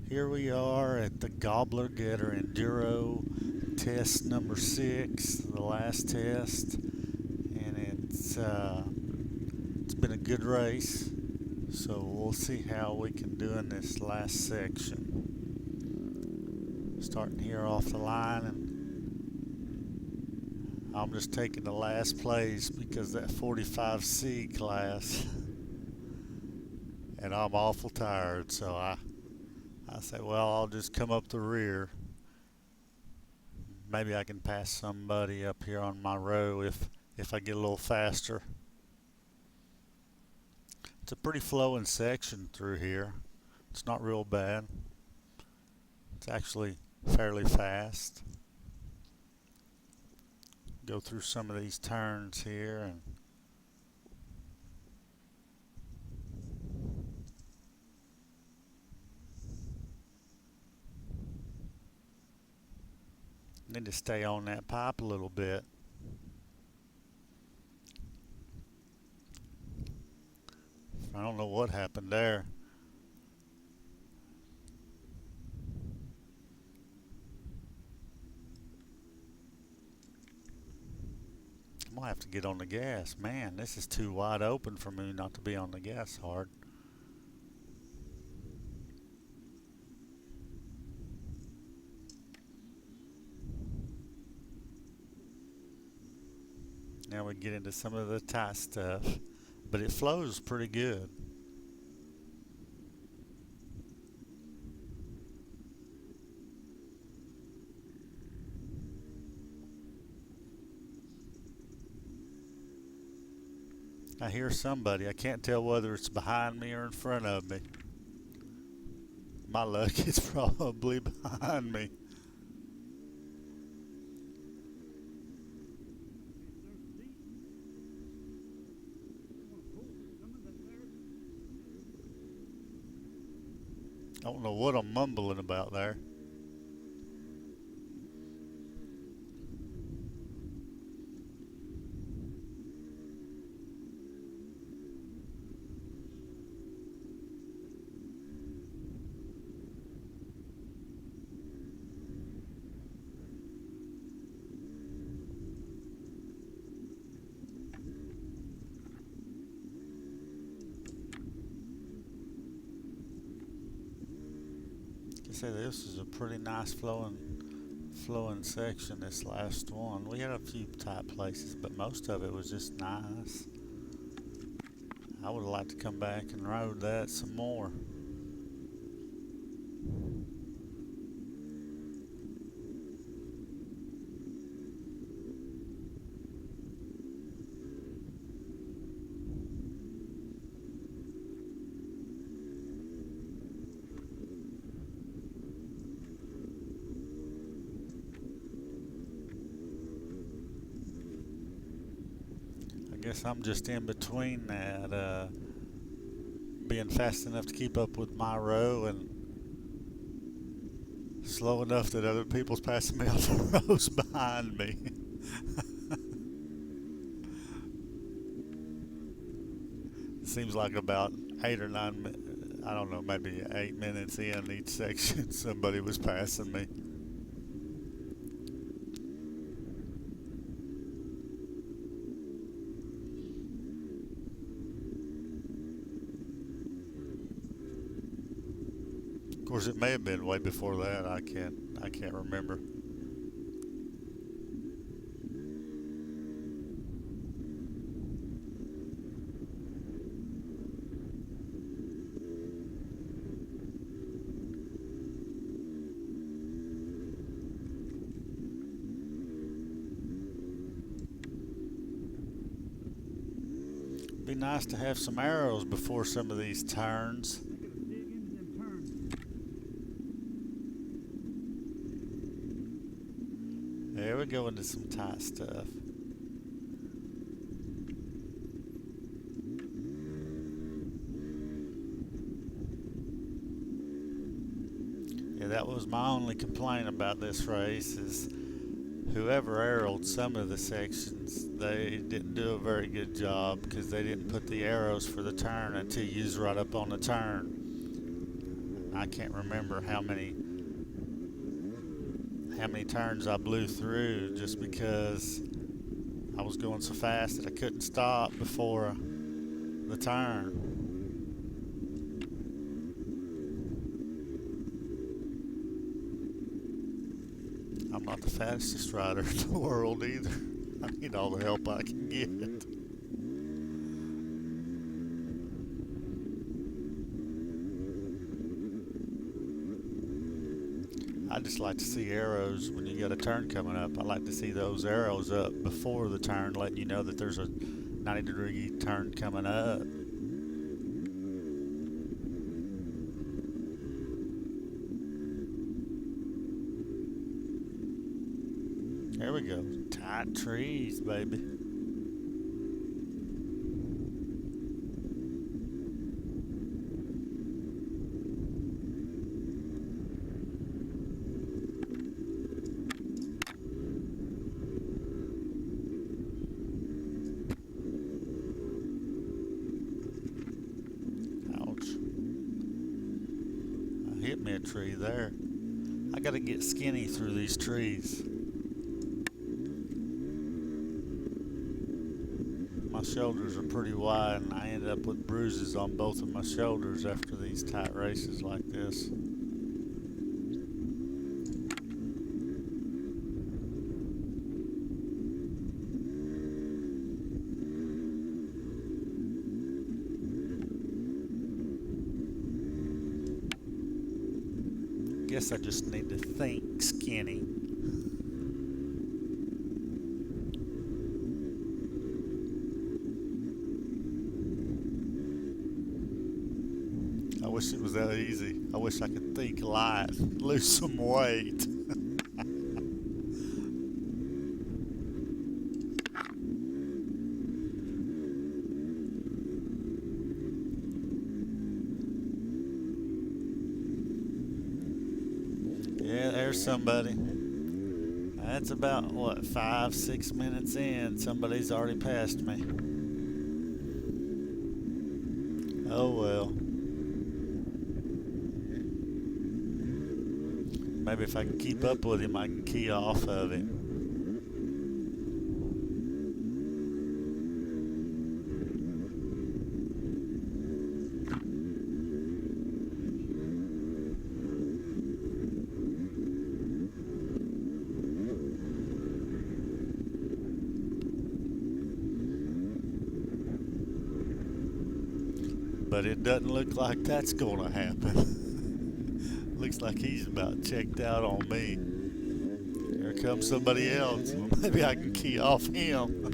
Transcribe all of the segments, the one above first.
Here we are at the Gobbler Getter Enduro Test number 6, the last test, and it's been a good race. So we'll see how we can do in this last section. Starting here off the line, and I'm just taking the last place because that 45C class, and I'm awful tired, so I say, well, I'll just come up the rear. Maybe I can pass somebody up here on my row if I get a little faster. It's a pretty flowing section through here. It's not real bad. It's actually fairly fast. Go through some of these turns here and need to stay on that pipe a little bit. I don't know what happened there. I'm gonna have to get on the gas. Man, this is too wide open for me not to be on the gas hard. Now we get into some of the tight stuff, but it flows pretty good. I hear somebody. I can't tell whether it's behind me or in front of me. My luck, it's probably behind me. I don't know what I'm mumbling about there. I say this is a pretty nice flowing section, this last one. We had a few tight places, but most of it was just nice. I would have liked to come back and rode that some more. I guess I'm just in between that, being fast enough to keep up with my row and slow enough that other people's passing me off the rows behind me. It seems like about 8 or 9, I don't know, maybe 8 minutes in each section, somebody was passing me. Of course, it may have been way before that. I can't remember. Be nice to have some arrows before some of these turns. There we go into some tight stuff. Yeah, that was my only complaint about this race is whoever arrowed some of the sections, they didn't do a very good job because they didn't put the arrows for the turn until you was right up on the turn. I can't remember how many turns I blew through just because I was going so fast that I couldn't stop before the turn. I'm not the fastest rider in the world either. I need all the help I can get. I just like to see arrows when you got a turn coming up. I like to see those arrows up before the turn, letting you know that there's a 90-degree turn coming up. There we go. Tight trees, baby. Hit me a tree there. I gotta get skinny through these trees. My shoulders are pretty wide and I end up with bruises on both of my shoulders after these tight races like this. Guess I just need to think skinny. I wish it was that easy. I wish I could think light, lose some weight. Yeah, there's somebody. That's about, what, 5-6 minutes in. Somebody's already passed me. Oh well. Maybe if I can keep up with him, I can key off of him. But it doesn't look like that's gonna happen. Looks like he's about checked out on me. Here comes somebody else. Well, maybe I can key off him.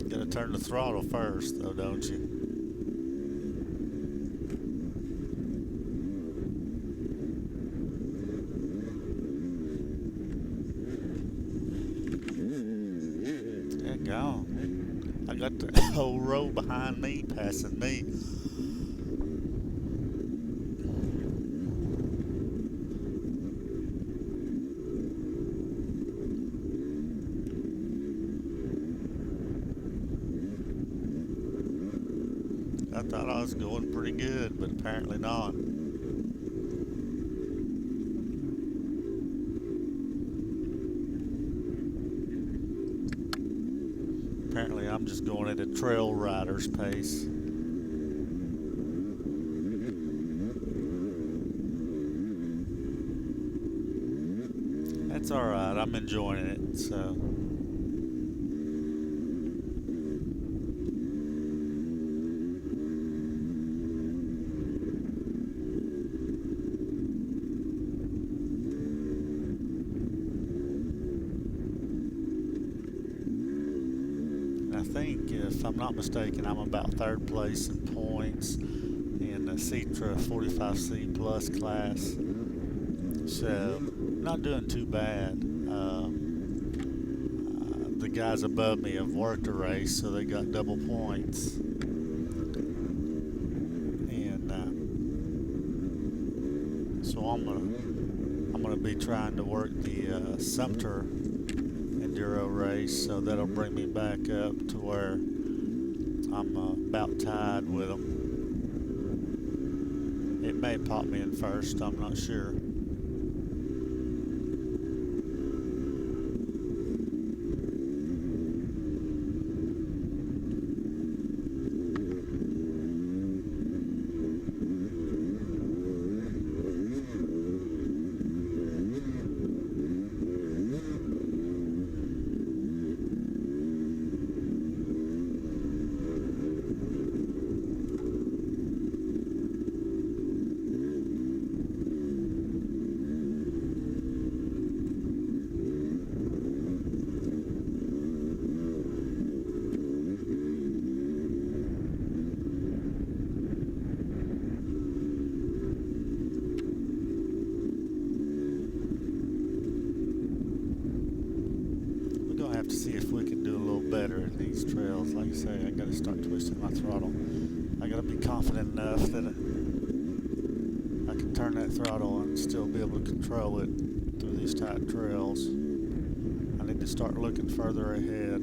Gotta turn the throttle first, though, don't you? Gone. I got the whole row behind me passing me. I thought I was going pretty good, but apparently not. Apparently I'm just going at a trail rider's pace. That's alright, I'm enjoying it, so. I think, if I'm not mistaken, I'm about third place in points in the Citra 45C Plus class. So, not doing too bad. The guys above me have worked a race, so they got double points. And so I'm going to be trying to work the Sumter Enduro race, so that'll bring me back up to where I'm about tied with them. It may pop me in first, I'm not sure. To see if we can do a little better in these trails. Like I say, I got to start twisting my throttle. I got to be confident enough that I can turn that throttle and still be able to control it through these tight trails. I need to start looking further ahead.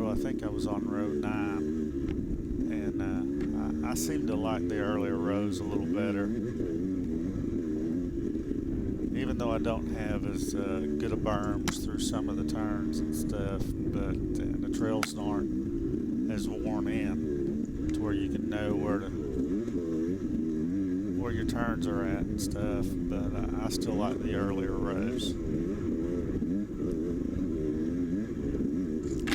I think I was on road 9, and I seem to like the earlier roads a little better, even though I don't have as good a berms through some of the turns and stuff, but the trails aren't as worn in to where you can know where your turns are at and stuff, but I still like the earlier roads.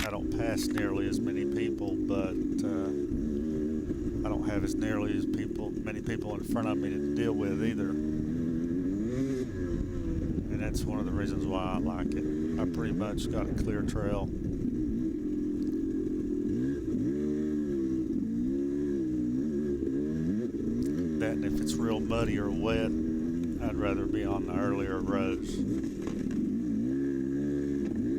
I don't pass nearly as many people, but I don't have as nearly as many people in front of me to deal with either. And that's one of the reasons why I like it. I pretty much got a clear trail. That, and if it's real muddy or wet, I'd rather be on the earlier roads.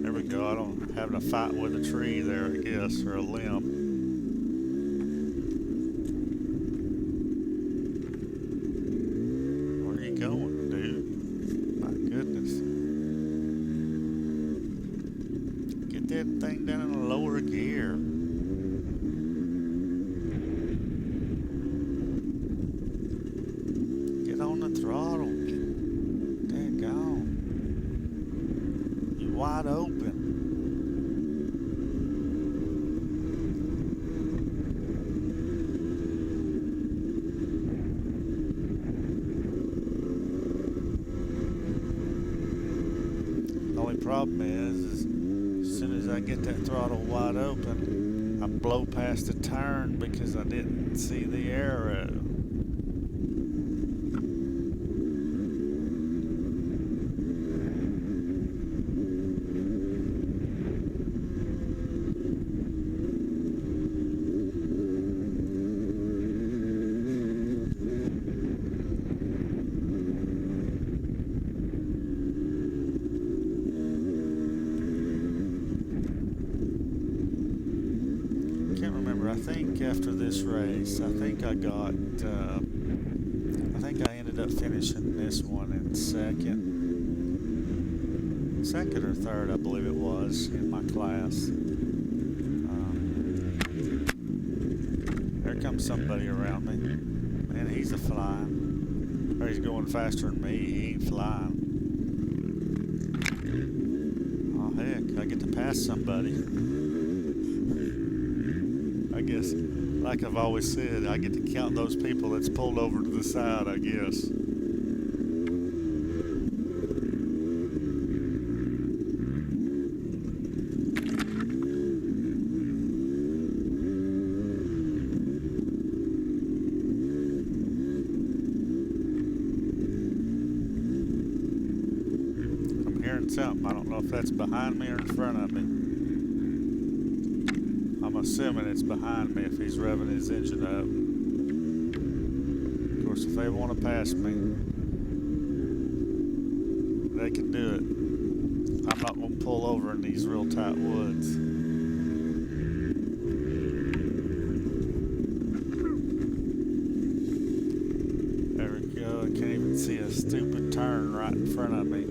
There we go. I don't having a fight with a tree there, I guess, or a limb. Where are you going, dude? My goodness. Get that thing down in a lower gear. Get on the throttle. Dang gone. You wide open. Problem is as soon as I get that throttle wide open, I blow past a turn because I didn't see the arrow. I think after this race, I think I ended up finishing this one in second or third, I believe it was, in my class. There comes somebody around me. Man, he's flying. Or he's going faster than me. He ain't flying. Oh, heck, I get to pass somebody. I guess, like I've always said, I get to count those people that's pulled over to the side, I guess. I'm hearing something. I don't know if that's behind me or in front of me. I'm assuming it's behind me if he's revving his engine up. Of course, if they want to pass me, they can do it. I'm not going to pull over in these real tight woods. There we go. I can't even see a stupid turn right in front of me.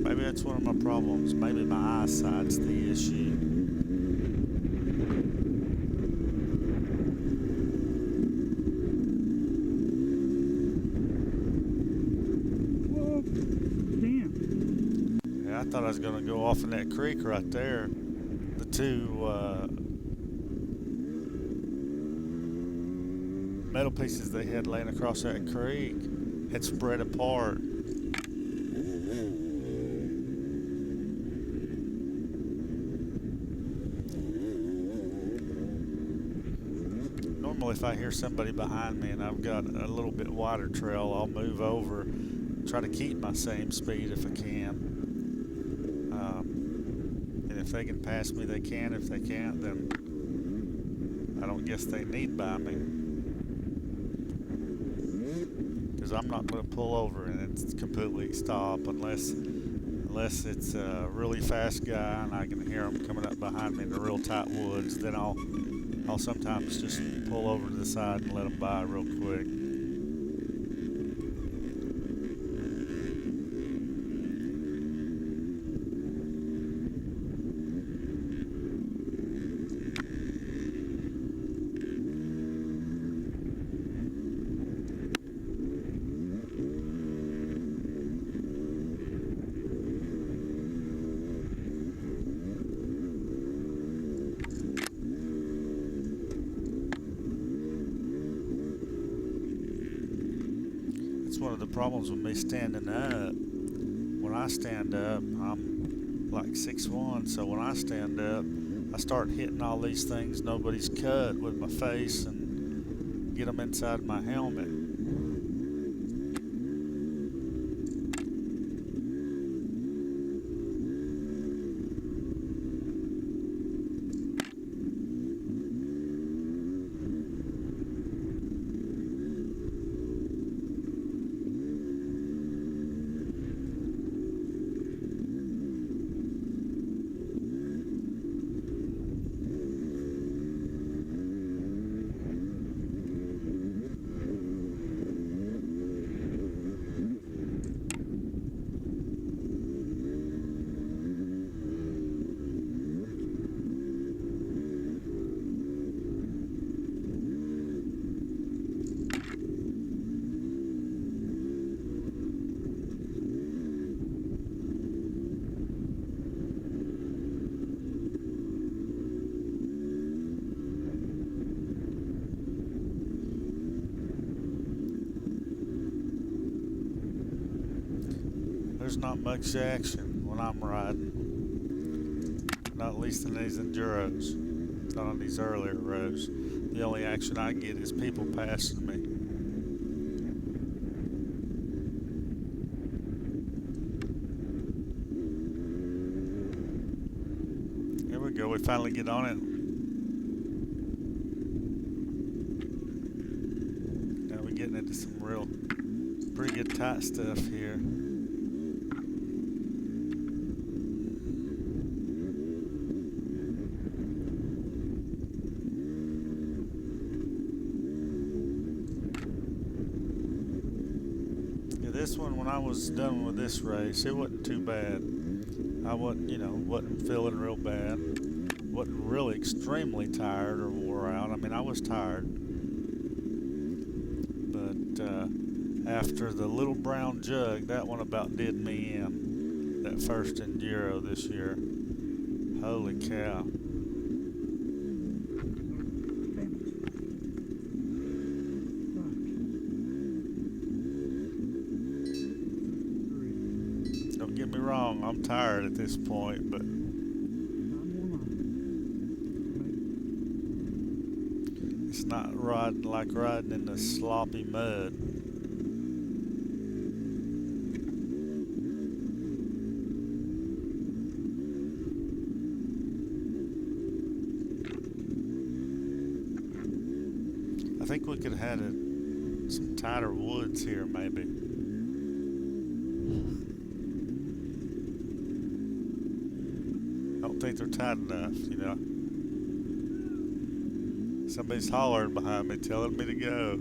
Maybe that's one of my problems. Maybe my eyesight's the issue. Whoa, damn. Yeah, I thought I was going to go off in that creek right there. The two metal pieces they had laying across that creek had spread apart. Normally if I hear somebody behind me and I've got a little bit wider trail, I'll move over, try to keep my same speed if I can. And if they can pass me, they can. If they can't, then I don't guess they need by me. Because I'm not going to pull over and it's completely stop unless it's a really fast guy and I can hear him coming up behind me in the real tight woods. Then I'll sometimes just pull over to the side and let them by real quick. One of the problems with me standing up. When I stand up, I'm like 6'1", so when I stand up, I start hitting all these things nobody's cut with my face and get them inside my helmet. There's not much action when I'm riding, not at least in these enduros, not on these earlier roads. The only action I get is people passing me. Here we go, we finally get on it. Now we're getting into some real pretty good tight stuff here. This one, when I was done with this race, it wasn't too bad. I wasn't feeling real bad. Wasn't really extremely tired or wore out. I mean, I was tired. But after the little brown jug, that one about did me in. That first enduro this year. Holy cow. Don't get me wrong, I'm tired at this point, but It's not riding like riding in the sloppy mud. I think we could have had some tighter woods here, maybe. I don't think they're tight enough, you know. Somebody's hollering behind me, telling me to go.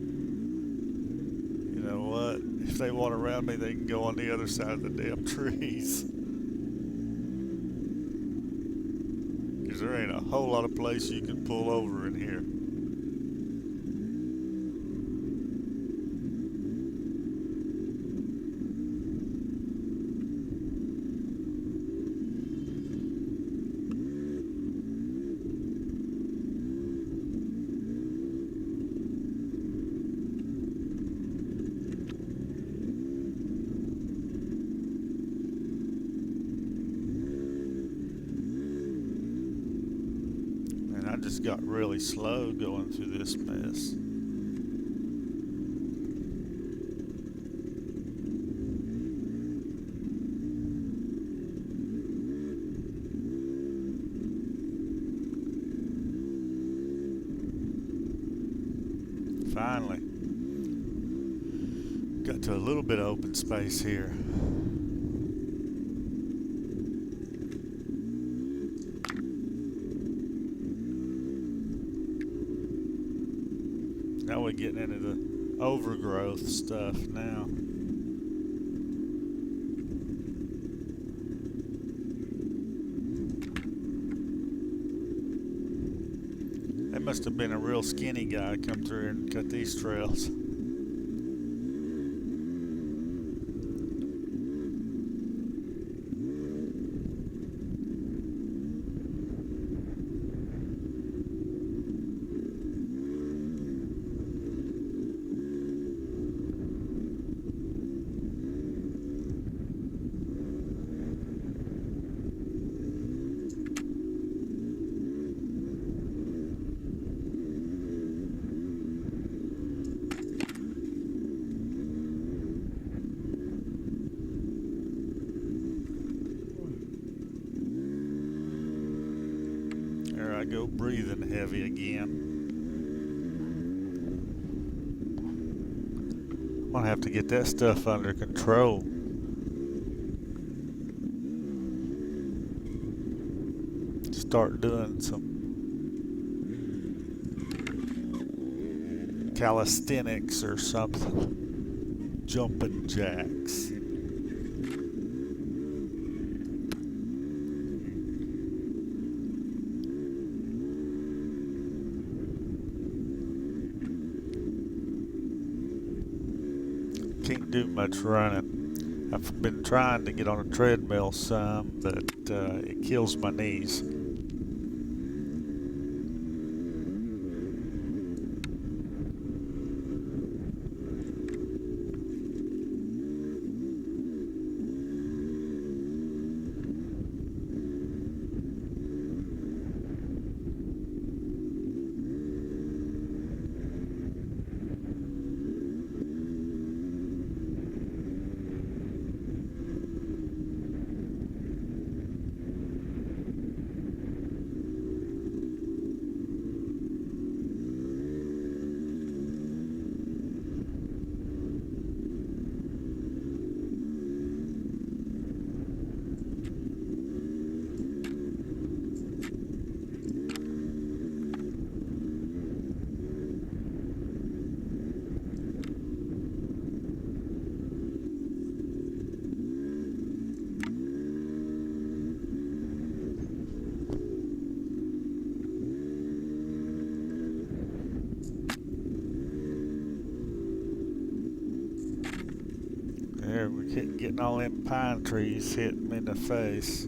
You know what? If they want around me, they can go on the other side of the damn trees. Because there ain't a whole lot of place you can pull over in here. I just got really slow going through this mess. Finally, got to a little bit of open space here. Now we're getting into the overgrowth stuff now. That must have been a real skinny guy come through and cut these trails. There I go, breathing heavy again. I'm gonna have to get that stuff under control. Start doing some calisthenics or something. Jumping jacks. Can't do much running. I've been trying to get on a treadmill some, but it kills my knees. There, we're getting all them pine trees hitting me in the face.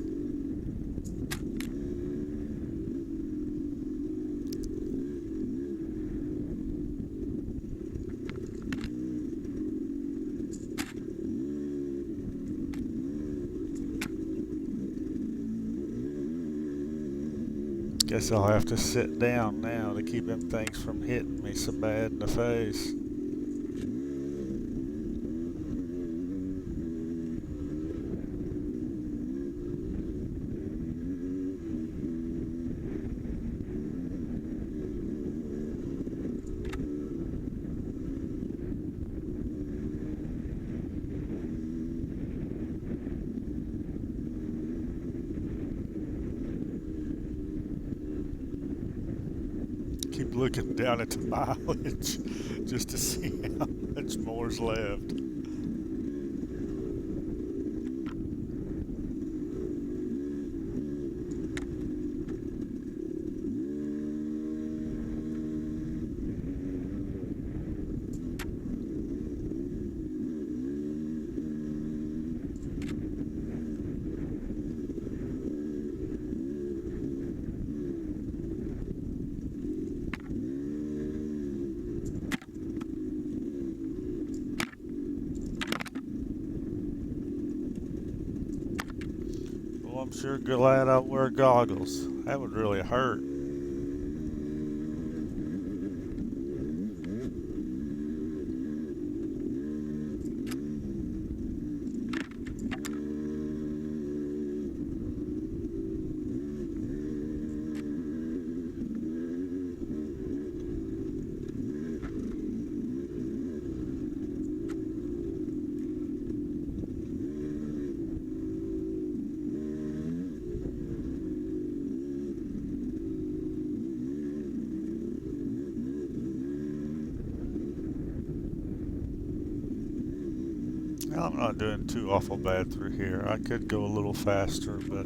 Guess I'll have to sit down now to keep them things from hitting me so bad in the face. Keep looking down at the mileage just to see how much more's left. Well, I'm sure glad I wear goggles. That would really hurt. I'm not doing too awful bad through here. I could go a little faster, but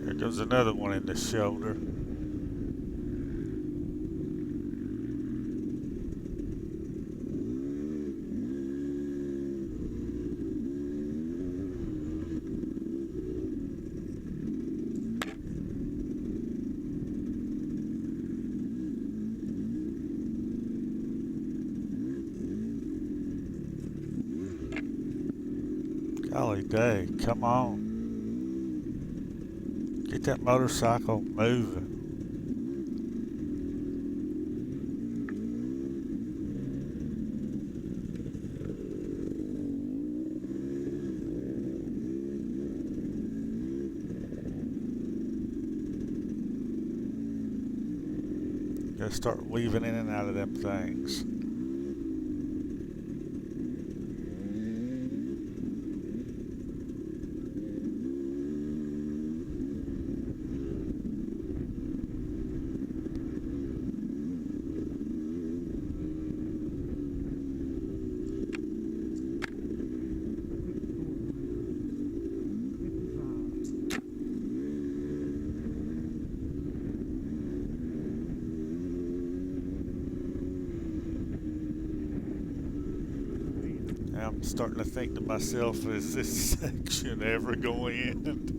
there goes another one in the shoulder. Golly day, come on. Get that motorcycle moving. Gotta start weaving in and out of them things. I'm starting to think to myself, is this section ever going to end?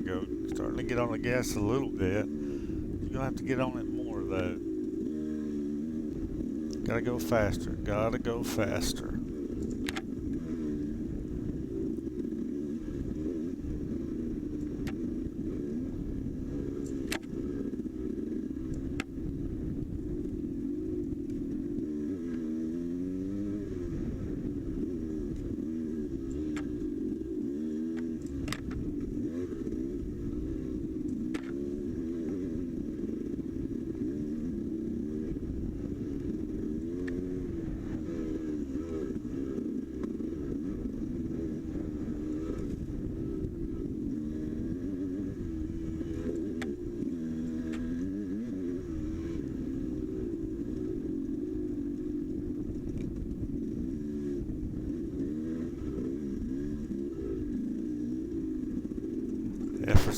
Go starting to get on the gas a little bit. You're gonna have to get on it more though. Gotta go faster. Gotta go faster.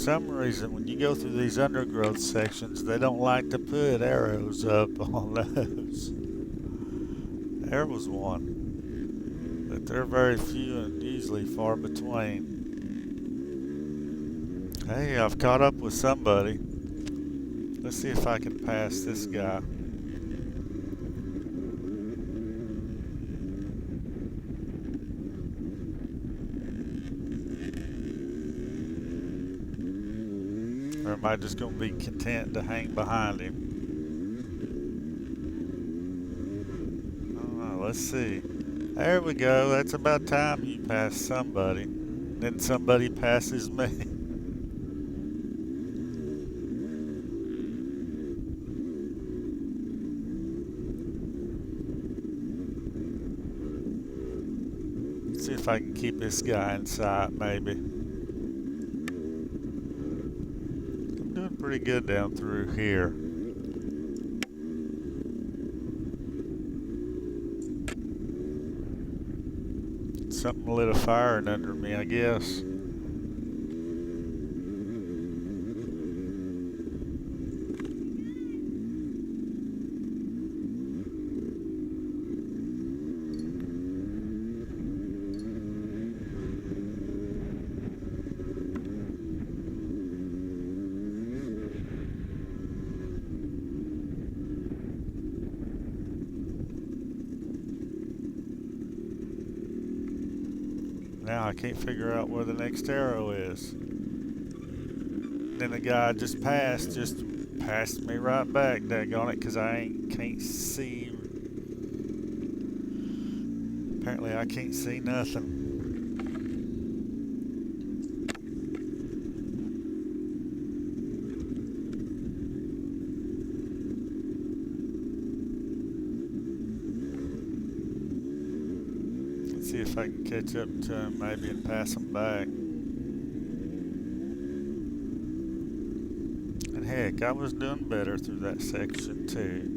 some reason, when you go through these undergrowth sections, they don't like to put arrows up on those. There was one, but they're very few and usually far between. Hey, I've caught up with somebody. Let's see if I can pass this guy. Or am I just going to be content to hang behind him? I don't know. Let's see. There we go. That's about time you pass somebody. Then somebody passes me. Let's see if I can keep this guy in sight, maybe. Doing pretty good down through here. Something lit a fire under me, I guess. Now I can't figure out where the next arrow is. Then the guy just passed me right back, daggone it, because I can't see. Apparently I can't see nothing. See if I can catch up to him maybe and pass him back. And heck, I was doing better through that section too.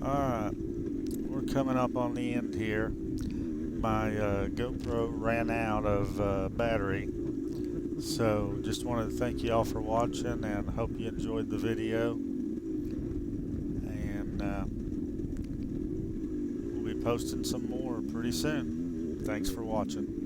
Alright, we're coming up on the end here. My GoPro ran out of battery, so just wanted to thank you all for watching and hope you enjoyed the video. And we'll be posting some more pretty soon. Thanks for watching.